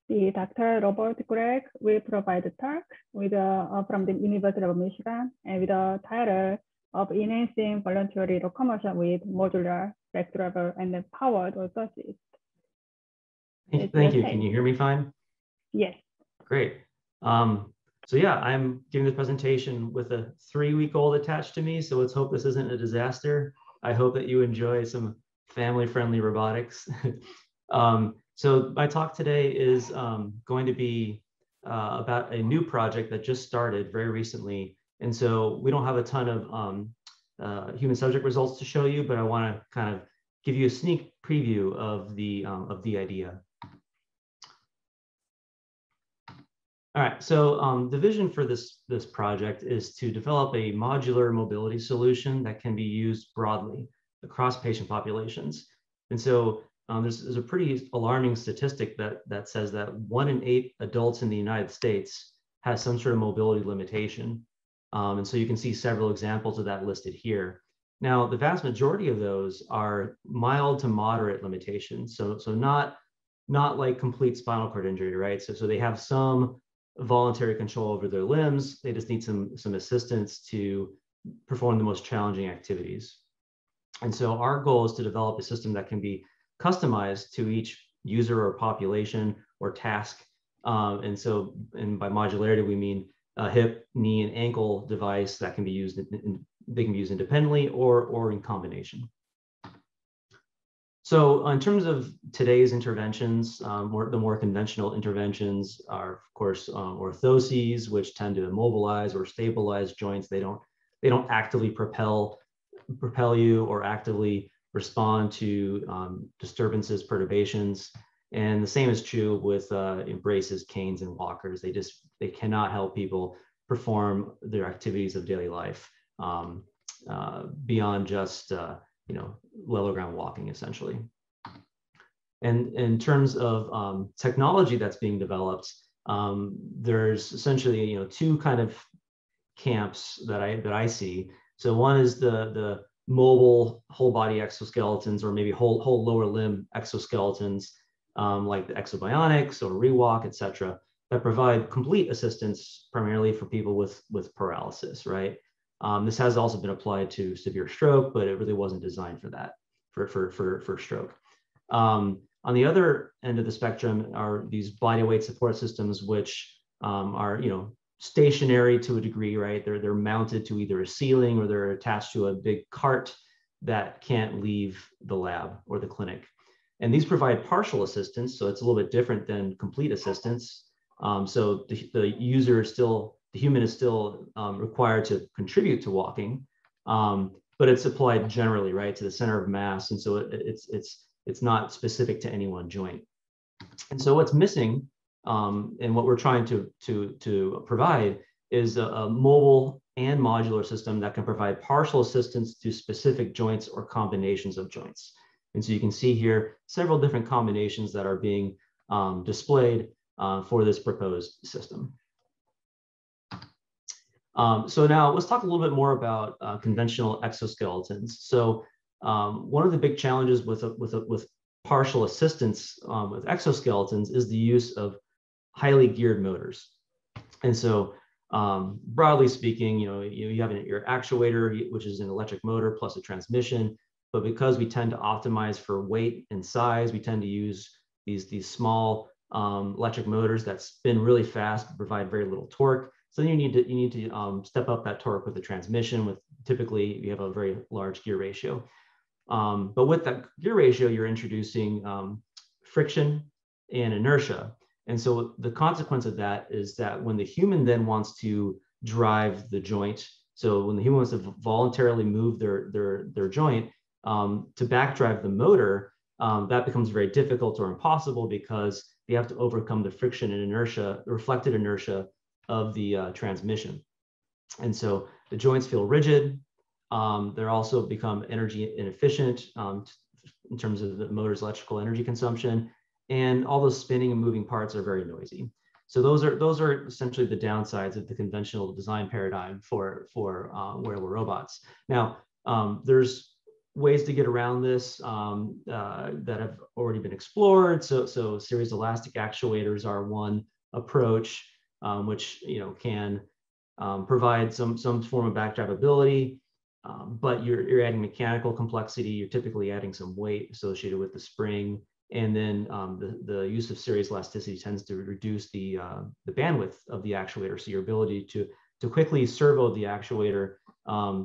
The Dr. Robert Gregg will provide a talk with, from the University of Michigan and with a title of Enhancing Voluntary Locomotion with Modular, Backdrivable, and Powered Orthosis. Thank you. Can you hear me fine? Yes. Great. So yeah, I'm giving this presentation with a 3-week-old attached to me, so let's hope this isn't a disaster. I hope that you enjoy some family-friendly robotics. So my talk today is going to be about a new project that just started very recently. And so we don't have a ton of human subject results to show you, but I want to kind of give you a sneak preview of the idea. All right, so the vision for this project is to develop a modular mobility solution that can be used broadly across patient populations. And so there's a pretty alarming statistic that says that 1 in 8 adults in the United States has some sort of mobility limitation. And so you can see several examples of that listed here. Now, the vast majority of those are mild to moderate limitations. So not like complete spinal cord injury, right? So they have some voluntary control over their limbs. They just need some assistance to perform the most challenging activities. And so our goal is to develop a system that can be customized to each user or population or task. And by modularity, we mean a hip, knee, and ankle device that can be used, they can be used independently or in combination. So in terms of today's interventions, the more conventional interventions are, of course, orthoses, which tend to immobilize or stabilize joints. They don't actively propel you or actively respond to disturbances, perturbations. And the same is true with braces, canes, and walkers. They cannot help people perform their activities of daily life beyond just level ground walking, essentially. And in terms of technology that's being developed, there's essentially 2 kind of camps that I see. So one is the mobile whole body exoskeletons, or maybe whole lower limb exoskeletons, like the exobionics or Rewalk, et cetera, that provide complete assistance primarily for people with paralysis, right? This has also been applied to severe stroke, but it really wasn't designed for that, for stroke. On the other end of the spectrum are these body weight support systems, which are stationary to a degree, right? They're mounted to either a ceiling or they're attached to a big cart that can't leave the lab or the clinic. And these provide partial assistance, so it's a little bit different than complete assistance. So the user is still, the human is still required to contribute to walking, but it's applied generally, right, to the center of mass, and so it's not specific to any one joint. And so what's missing, and what we're trying to provide, is a mobile and modular system that can provide partial assistance to specific joints or combinations of joints. And so you can see here several different combinations that are being displayed for this proposed system. So now let's talk a little bit more about conventional exoskeletons. So one of the big challenges with partial assistance with exoskeletons is the use of highly geared motors. And so broadly speaking, you have your actuator, which is an electric motor plus a transmission. But because we tend to optimize for weight and size, we tend to use these small electric motors that spin really fast but provide very little torque. So then you need to step up that torque with the transmission. With typically you have a very large gear ratio. But with that gear ratio, you're introducing friction and inertia. And so the consequence of that is that when the human then wants to drive the joint, so when the human wants to voluntarily move their joint to backdrive the motor, that becomes very difficult or impossible because they have to overcome the friction and inertia, the reflected inertia of the transmission. And so the joints feel rigid. They're also become energy inefficient in terms of the motor's electrical energy consumption, and all those spinning and moving parts are very noisy. So those are essentially the downsides of the conventional design paradigm for wearable robots. Now, there's ways to get around this that have already been explored. So series elastic actuators are one approach, which can provide some form of backdrivability, but you're adding mechanical complexity. You're typically adding some weight associated with the spring, and then the use of series elasticity tends to reduce the bandwidth of the actuator, so your ability to quickly servo the actuator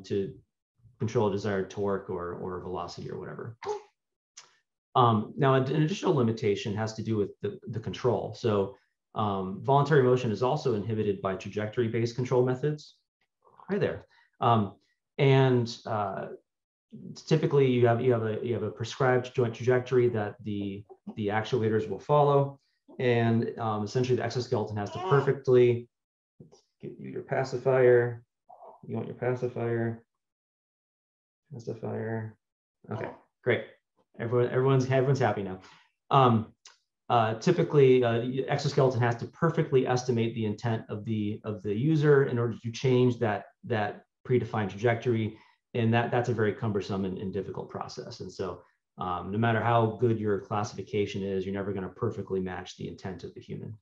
to control desired torque or velocity or whatever. Now, an additional limitation has to do with the control. So voluntary motion is also inhibited by trajectory-based control methods. Hi there. And typically you have a prescribed joint trajectory that the actuators will follow, and essentially the exoskeleton has to perfectly get you your pacifier. You want your pacifier. Okay, great. Everyone's happy now. Typically, exoskeleton has to perfectly estimate the intent of the user in order to change that predefined trajectory, and that's a very cumbersome and difficult process. And so, no matter how good your classification is, you're never going to perfectly match the intent of the human.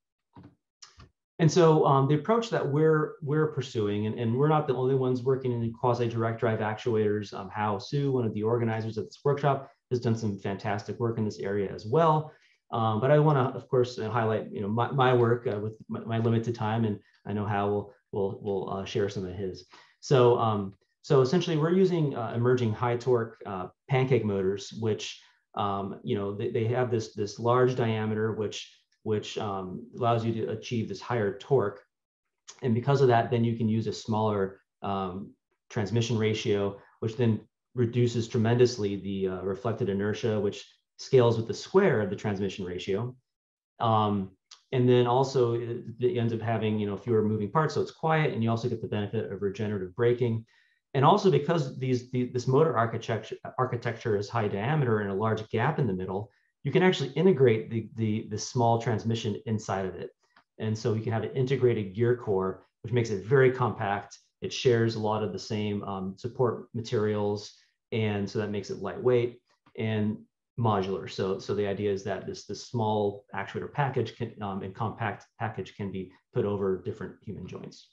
And so the approach that we're pursuing, and we're not the only ones working in quasi-direct drive actuators. Hao Su, one of the organizers of this workshop, has done some fantastic work in this area as well. But I want to, of course, highlight my work with my limited time, and I know Hao will share some of his. So essentially, we're using emerging high torque pancake motors, which they have this large diameter, which allows you to achieve this higher torque. And because of that, then you can use a smaller transmission ratio, which then reduces tremendously the reflected inertia, which scales with the square of the transmission ratio. And then also it ends up having fewer moving parts, so it's quiet, and you also get the benefit of regenerative braking. And also because this motor architecture is high diameter and a large gap in the middle, you can actually integrate the small transmission inside of it. And so you can have an integrated gear core, which makes it very compact. It shares a lot of the same support materials, and so that makes it lightweight and modular. So the idea is that this small actuator package and compact package can be put over different human joints.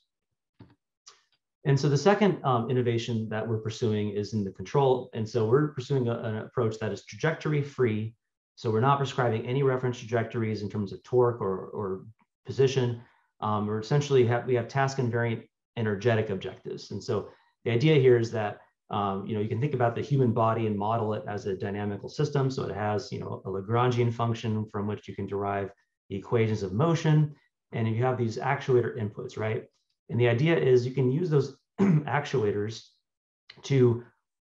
And so the second innovation that we're pursuing is in the control. And so we're pursuing an approach that is trajectory free. So we're not prescribing any reference trajectories in terms of torque or position. We're essentially we have task invariant energetic objectives. And so the idea here is that you can think about the human body and model it as a dynamical system. So it has a Lagrangian function from which you can derive the equations of motion, and you have these actuator inputs, right? And the idea is you can use those actuators to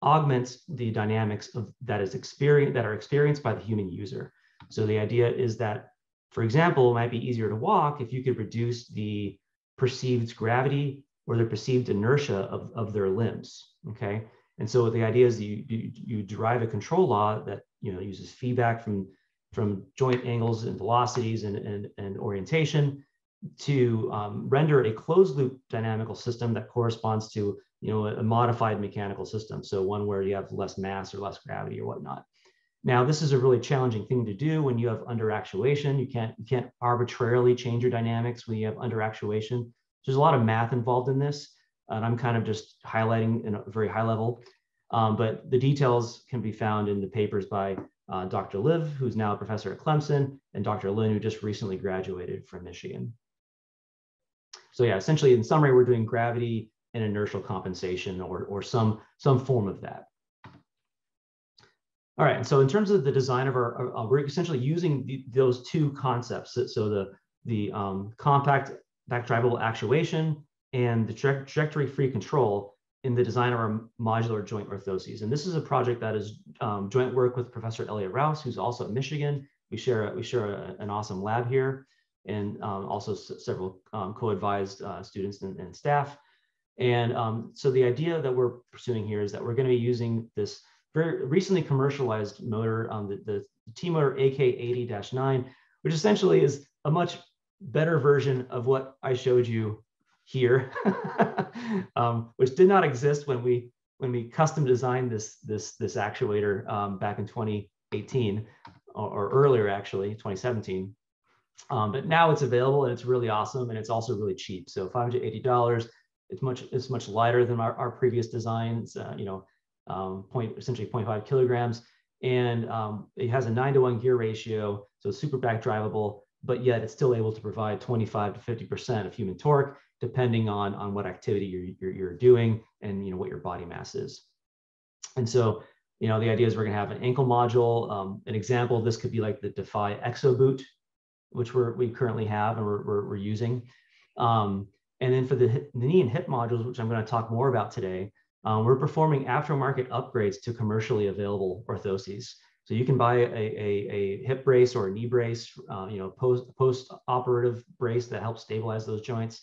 augment the dynamics that are experienced by the human user. So the idea is that, for example, it might be easier to walk if you could reduce the perceived gravity or the perceived inertia of their limbs. Okay, and so the idea is you derive a control law that uses feedback from joint angles and velocities and orientation to render a closed loop dynamical system that corresponds to a modified mechanical system. So one where you have less mass or less gravity or whatnot. Now, this is a really challenging thing to do when you have under actuation. You can't arbitrarily change your dynamics when you have under actuation. There's a lot of math involved in this, and I'm kind of just highlighting in a very high level. But the details can be found in the papers by Dr. Liv, who's now a professor at Clemson, and Dr. Lin, who just recently graduated from Michigan. So yeah, essentially in summary, we're doing gravity and inertial compensation or some form of that. All right, and so in terms of the design of we're essentially using those two concepts. So the compact backdrivable actuation and the trajectory-free control in the design of our modular joint orthoses. And this is a project that is joint work with Professor Elliot Rouse, who's also at Michigan. We share an awesome lab here, and also several co-advised students and staff. And so the idea that we're pursuing here is that we're going to be using this very recently commercialized motor, the T-Motor AK80-9, which essentially is a much better version of what I showed you here, which did not exist when we when we custom designed this actuator back in 2018 or earlier, actually 2017. But now it's available and it's really awesome, and it's also really cheap. So $580. It's much lighter than our previous designs. Essentially 0.5 kilograms, and it has a 9:1 gear ratio, so it's super backdrivable. But yet it's still able to provide 25 to 50% of human torque, depending on what activity you're doing and what your body mass is. And so the idea is we're going to have an ankle module. An example of this could be like the Defy Exo Boot, which we currently have and we're using. And then for the knee and hip modules, which I'm going to talk more about today, we're performing aftermarket upgrades to commercially available orthoses. So you can buy a hip brace or a knee brace, post-operative brace that helps stabilize those joints.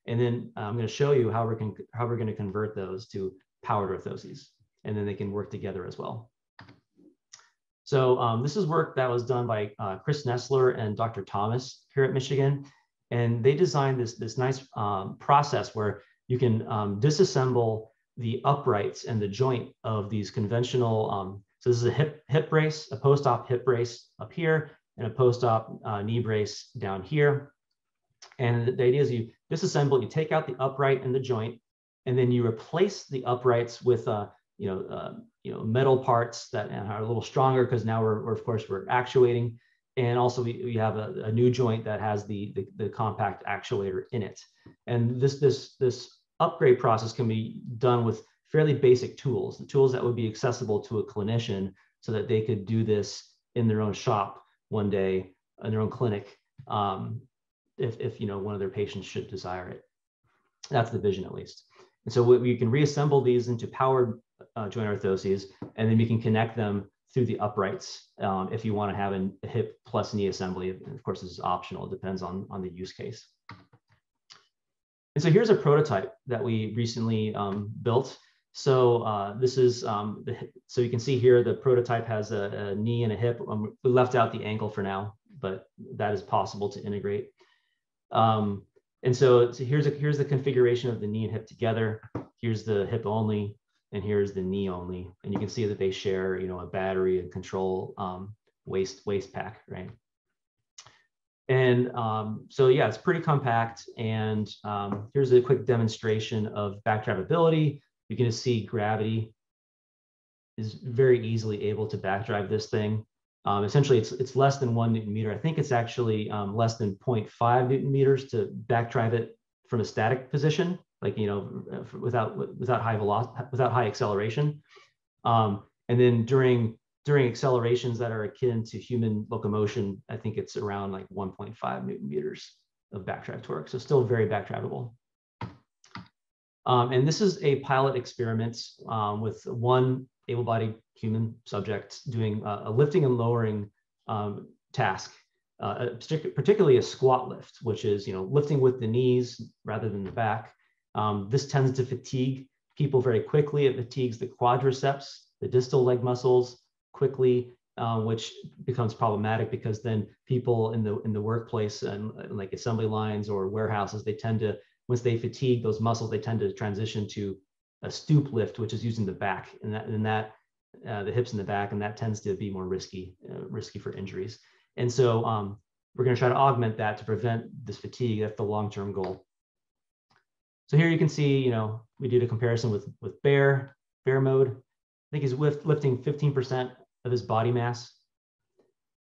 And then I'm going to show you how we're going to convert those to powered orthoses, and then they can work together as well. So this is work that was done by Chris Nestler and Dr. Thomas here at Michigan, and they designed this nice process where you can disassemble the uprights and the joint of these conventional. So this is a hip brace, a post-op hip brace up here, and a post-op knee brace down here. And the idea is you disassemble, you take out the upright and the joint, and then you replace the uprights with metal parts that are a little stronger, because now we're actuating, and also we have a new joint that has the compact actuator in it. And this upgrade process can be done with fairly basic tools, the tools that would be accessible to a clinician, so that they could do this in their own shop one day, in their own clinic, if one of their patients should desire it. That's the vision, at least. And so we can reassemble these into powered joint orthoses, and then we can connect them through the uprights if you want to have a hip plus knee assembly. And of course, this is optional. It depends on the use case. And so here's a prototype that we recently built. So this is so you can see here the prototype has a knee and a hip. We left out the ankle for now, but that is possible to integrate. And so here's the configuration of the knee and hip together. Here's the hip only, and here's the knee only. And you can see that they share, a battery and control waist pack, right? And so yeah, it's pretty compact. And here's a quick demonstration of backdrivability. You can just see gravity is very easily able to backdrive this thing. Essentially, it's less than 1 Newton meter. I think it's actually less than 0.5 Newton meters to backdrive it from a static position, like without high acceleration. And then during accelerations that are akin to human locomotion, I think it's around like 1.5 Newton meters of backdrive torque. So still very backdrivable. And this is a pilot experiment with one able-bodied human subject doing a lifting and lowering task, particularly a squat lift, which is lifting with the knees rather than the back. This tends to fatigue people very quickly. It fatigues the quadriceps, the distal leg muscles quickly, which becomes problematic because then people in the workplace and like assembly lines or warehouses, they tend to, once they fatigue those muscles, they tend to transition to a stoop lift, which is using the back and the hips in the back, and that tends to be more risky for injuries. And so we're going to try to augment that to prevent this fatigue. That's the long-term goal. So here you can see, we did a comparison with bear mode. I think he's lifting 15% of his body mass.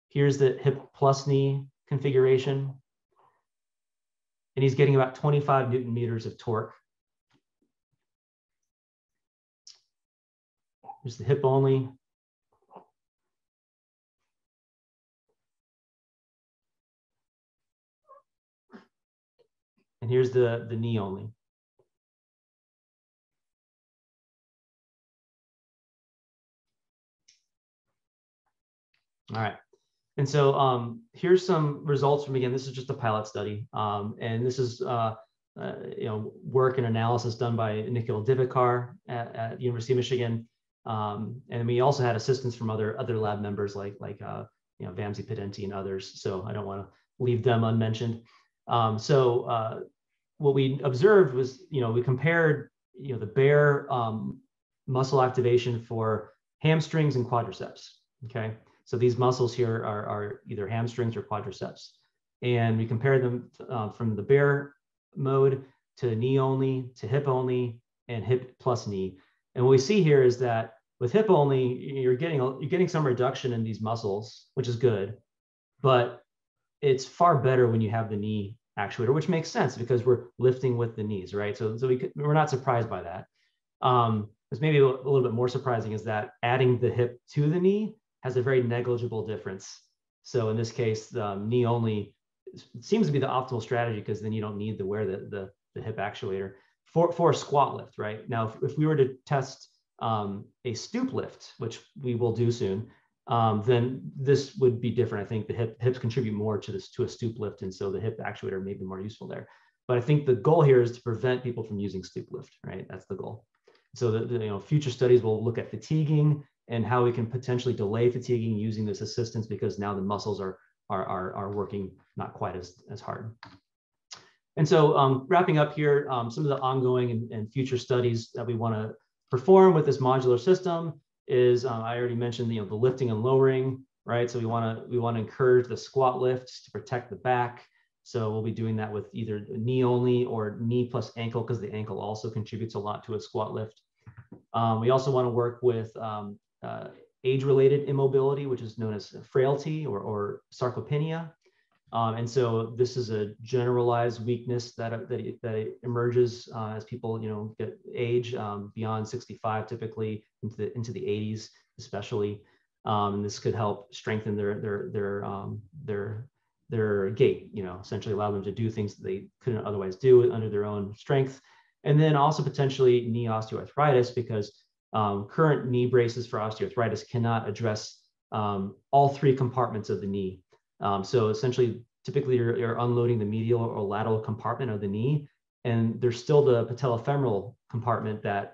Here's the hip plus knee configuration. And he's getting about 25 Newton meters of torque. Here's the hip only. And here's the knee only. All right. And so here's some results from, again, this is just a pilot study. And this is work and analysis done by Nikhil Divakar at the University of Michigan. And we also had assistance from other lab members like Vamsi Pedenti and others. So I don't want to leave them unmentioned. So what we observed was, we compared, the bear muscle activation for hamstrings and quadriceps. Okay, so these muscles here are either hamstrings or quadriceps, and we compare them from the bear mode to knee only, to hip only, and hip plus knee. And what we see here is that with hip only, you're getting some reduction in these muscles, which is good, but it's far better when you have the knee actuator, which makes sense because we're lifting with the knees, right? So we're not surprised by that. What's maybe a little bit more surprising is that adding the hip to the knee has a very negligible difference. So in this case, the knee only seems to be the optimal strategy because then you don't need to wear the hip actuator for a squat lift, right? Now, if we were to test a stoop lift, which we will do soon, then this would be different. I think the hips contribute more to a stoop lift, and so the hip actuator may be more useful there. But I think the goal here is to prevent people from using stoop lift, right? That's the goal. So the future studies will look at fatiguing and how we can potentially delay fatiguing using this assistance, because now the muscles are working not quite as hard. And so wrapping up here, some of the ongoing and future studies that we want to perform with this modular system is I already mentioned the lifting and lowering, right? So we want to encourage the squat lifts to protect the back. So we'll be doing that with either knee only or knee plus ankle, because the ankle also contributes a lot to a squat lift. We also want to work with age-related immobility, which is known as frailty or sarcopenia. And so this is a generalized weakness that emerges as people get age beyond 65, typically into the 80s, especially. And this could help strengthen their gait, essentially allow them to do things that they couldn't otherwise do under their own strength. And then also potentially knee osteoarthritis, because current knee braces for osteoarthritis cannot address all three compartments of the knee. So essentially, typically you're unloading the medial or lateral compartment of the knee, and there's still the patellofemoral compartment that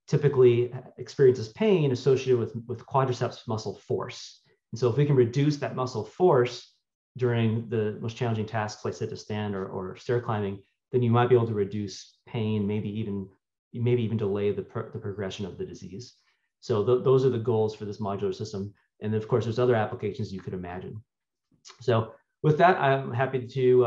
typically experiences pain associated with quadriceps muscle force. And so if we can reduce that muscle force during the most challenging tasks like sit to stand or stair climbing, then you might be able to reduce pain, maybe even delay the progression of the disease. So those are the goals for this modular system. And then of course, there's other applications you could imagine. So with that, I'm happy to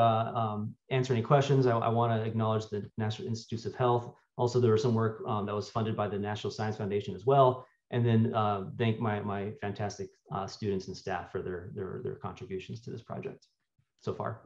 answer any questions. I want to acknowledge the National Institutes of Health. Also, there was some work that was funded by the National Science Foundation as well. And then thank my fantastic students and staff for their contributions to this project so far.